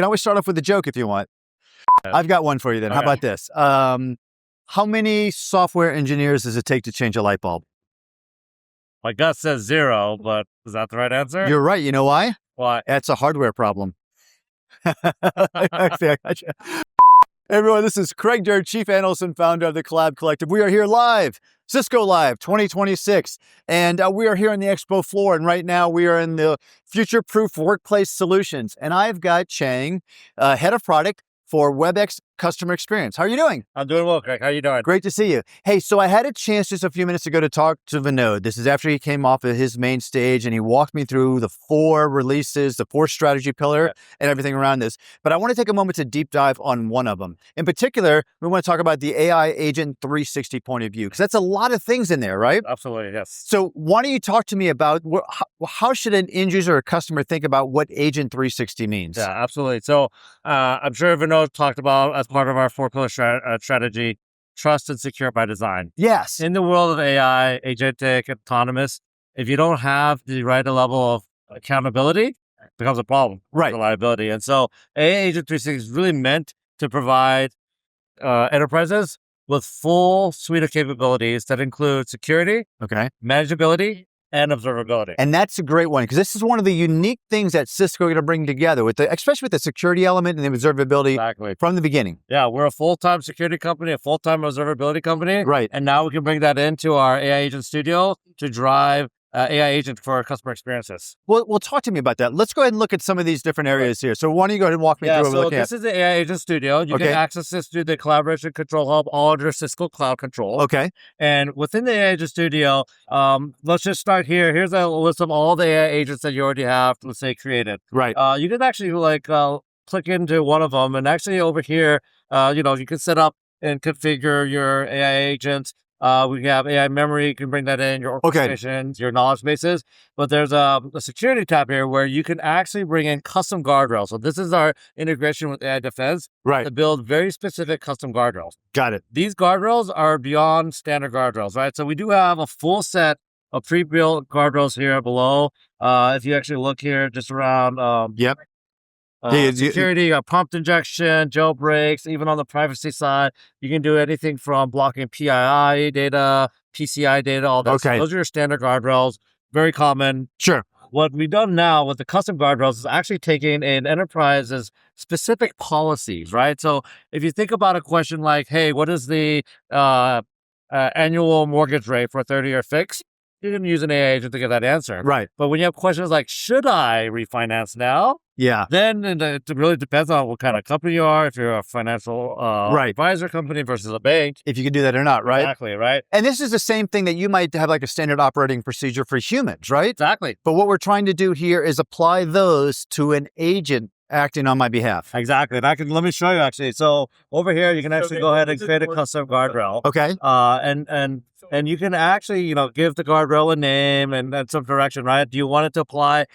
always start off with a joke if you want. I've got one for you then. How about this? How many software engineers does it take to change a light bulb? My gut says 0, but is that the right answer? You're right. You know why? Why? It's a hardware problem. I got you. Hey everyone, this is Craig Durd, Chief Analyst and Founder of the Collab Collective. We are here live, Cisco Live 2026, and we are here on the expo floor, and right now we are in the Future-Proof Workplace Solutions, and I've got Chang, Head of Product for Webex Customer Experience. How are you doing? I'm doing well, Craig. How are you doing? Great to see you. Hey, so I had a chance just a few minutes ago to talk to Vinod. This is after he came off of his main stage and he walked me through the 4 releases, the 4 strategy pillar and everything around this. But I want to take a moment to deep dive on one of them. In particular, we want to talk about the AI Agent 360 point of view, because that's a lot of things in there, right? Absolutely, yes. So why don't you talk to me about how should an end user or customer think about what Agent 360 means? Yeah, absolutely. So I'm sure Vinod talked about, as part of our 4-pillar strategy, trust and secure by design. Yes. In the world of AI, agentic, autonomous, if you don't have the right level of accountability, it becomes a problem. Right. Reliability. And so AI Agent 360 is really meant to provide enterprises with full suite of capabilities that include security, manageability, and observability. And that's a great one, because this is one of the unique things that Cisco are going to bring together, with especially with the security element and the observability from the beginning. Yeah, we're a full-time security company, a full-time observability company. Right. And now we can bring that into our AI Agent Studio to drive AI agent for our customer experiences. Well, talk to me about that. Let's go ahead and look at some of these different areas here. So why don't you go ahead and walk me through what we're looking at? So this is the AI Agent Studio. You can access this through the Collaboration Control Hub, all under Cisco Cloud Control. Okay. And within the AI Agent Studio, let's just start here. Here's a list of all the AI agents that you already have, let's say, created. Right. You can actually click into one of them, and actually over here, you can set up and configure your AI agents. We have AI memory, you can bring that in, your orchestrations, your knowledge bases. But there's a security tab here where you can actually bring in custom guardrails. So this is our integration with AI Defense to build very specific custom guardrails. Got it. These guardrails are beyond standard guardrails, right? So we do have a full set of pre-built guardrails here below. If you actually look here, just around security, prompt injection, jailbreaks, even on the privacy side, you can do anything from blocking PII data, PCI data, all that. Okay. So those are your standard guardrails, very common. Sure. What we've done now with the custom guardrails is actually taking an enterprise's specific policies, right? So if you think about a question like, hey, what is the annual mortgage rate for a 30-year fix? You can use an AI agent to get that answer. Right. But when you have questions like, should I refinance now? Yeah. Then it really depends on what kind of company you are. If you're a financial advisor company versus a bank. If you can do that or not, right? Exactly, right? And this is the same thing that you might have like a standard operating procedure for humans, right? Exactly. But what we're trying to do here is apply those to an agent acting on my behalf. Exactly. And let me show you actually. So over here, you can actually go ahead and create a custom guardrail. Okay. And you can actually, give the guardrail a name and some direction, right? Do you want it to apply?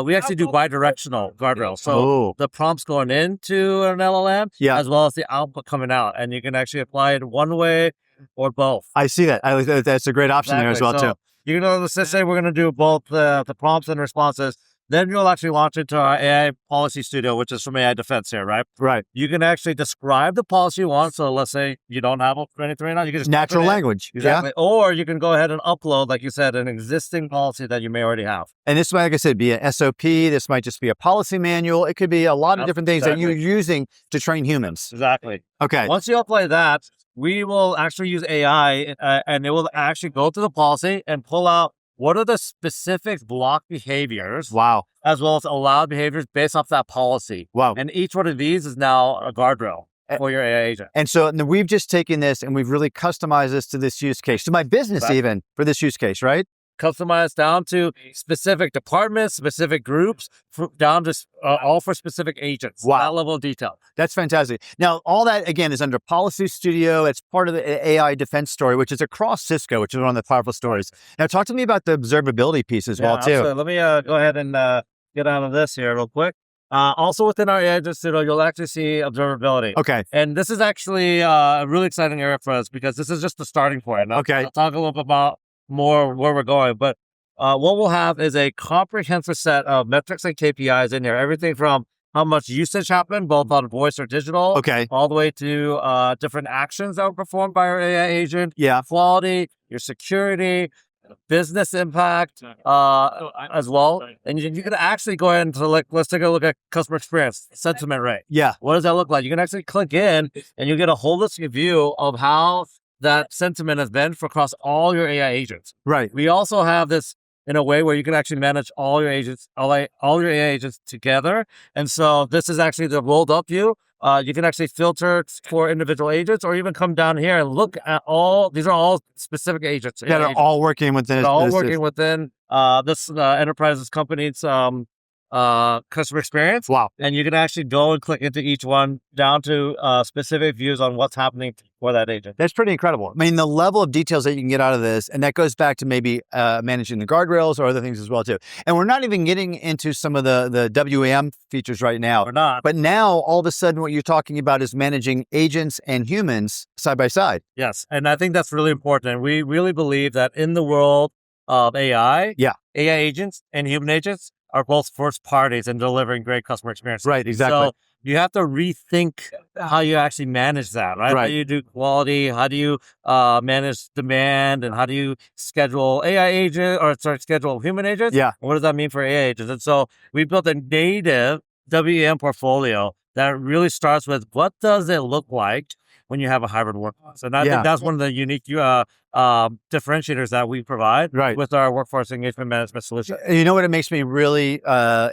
We actually do bi-directional guardrails. So the prompts going into an LLM as well as the output coming out. And you can actually apply it one way or both. I see that. That's a great option there as well, too. You know, let's just say we're going to do both the prompts and responses. Then you'll actually launch into our AI Policy Studio, which is from AI Defense here, right? Right. You can actually describe the policy you want. So let's say you don't have anything right now. You can just natural language. Exactly. Yeah. Or you can go ahead and upload, like you said, an existing policy that you may already have. And this might, like I said, be an SOP. This might just be a policy manual. It could be a lot of different things that you're using to train humans. Exactly. Okay. Once you apply that, we will actually use AI and it will actually go to the policy and pull out what are the specific block behaviors, as well as allowed behaviors based off that policy. Wow. And each one of these is now a guardrail for your AI agent. And so we've just taken this and we've really customized this to this use case, to my business even, for this use case, right? Customized down to specific departments, specific groups, down to all for specific agents. Wow. That level of detail. That's fantastic. Now, all that, again, is under Policy Studio. It's part of the AI Defense story, which is across Cisco, which is one of the powerful stories. Now, talk to me about the observability piece as well, too. Absolutely. Let me go ahead and get out of this here real quick. Also within our AI Agent Studio, you'll actually see observability. Okay. And this is actually a really exciting area for us because this is just the starting point. I'll talk a little bit about more where we're going, but what we'll have is a comprehensive set of metrics and KPIs in here. Everything from how much usage happened, both on voice or digital. Okay. All the way to different actions that were performed by our AI agent. Yeah. Quality, your security, business impact as well. And you can actually go ahead and let's take a look at customer experience, sentiment rate. Yeah. What does that look like? You can actually click in and you get a holistic view of how that sentiment has been for across all your AI agents. Right. We also have this in a way where you can actually manage all your agents, all your AI agents together. And so this is actually the rolled up view. You can actually filter for individual agents, or even come down here and look at all. These are all specific agents that are all working within. They're all working within this enterprise's company's customer experience. Wow. And you can actually go and click into each one down to specific views on what's happening for that agent. That's pretty incredible. I mean, the level of details that you can get out of this, and that goes back to maybe managing the guardrails or other things as well too. And we're not even getting into some of the WAM features right now. We're not. But now, all of a sudden, what you're talking about is managing agents and humans side by side. Yes. And I think that's really important. And we really believe that in the world of AI, AI agents and human agents are both first parties in delivering great customer experience. Right, exactly. So you have to rethink how you actually manage that, right? How do you do quality? How do you manage demand? And how do you schedule schedule human agents? Yeah. And what does that mean for AI agents? And so we built a native WEM portfolio that really starts with what does it look like when you have a hybrid workforce. And I think that's one of the unique differentiators that we provide with our workforce engagement management solution. You know what it makes me really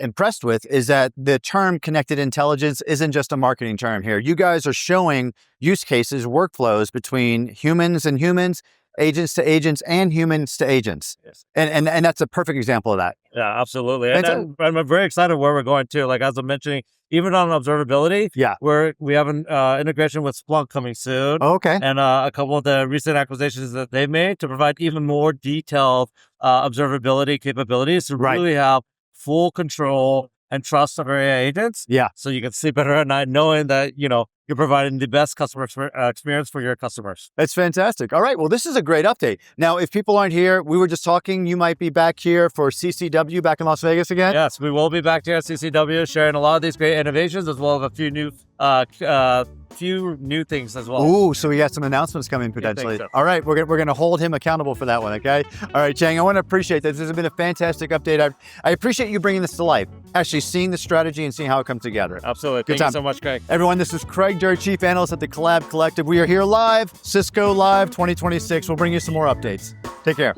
impressed with is that the term connected intelligence isn't just a marketing term here. You guys are showing use cases, workflows between humans and humans, agents to agents, and humans to agents. Yes. And that's a perfect example of that. Yeah, absolutely. And I'm very excited where we're going to. Like, as I'm mentioning, even on observability, where we have an integration with Splunk coming soon. Okay. And a couple of the recent acquisitions that they've made to provide even more detailed observability capabilities to really have full control and trust of our AI agents. Yeah. So you can sleep better at night knowing that, you're providing the best customer experience for your customers. That's fantastic. All right. Well, this is a great update. Now, if people aren't here, we were just talking, you might be back here for CCW back in Las Vegas again? Yes, we will be back here at CCW sharing a lot of these great innovations, as well as a few new things as well. Ooh, so we got some announcements coming potentially. So. All right, we're gonna hold him accountable for that one, okay? All right, Chang, I want to appreciate this. This has been a fantastic update. I appreciate you bringing this to life, actually seeing the strategy and seeing how it comes together. Absolutely. Thank you so much, Craig. Everyone, this is Craig Durr, Chief Analyst at the 𝗀𝗵 Collective. We are here live, Cisco Live 2026. We'll bring you some more updates. Take care.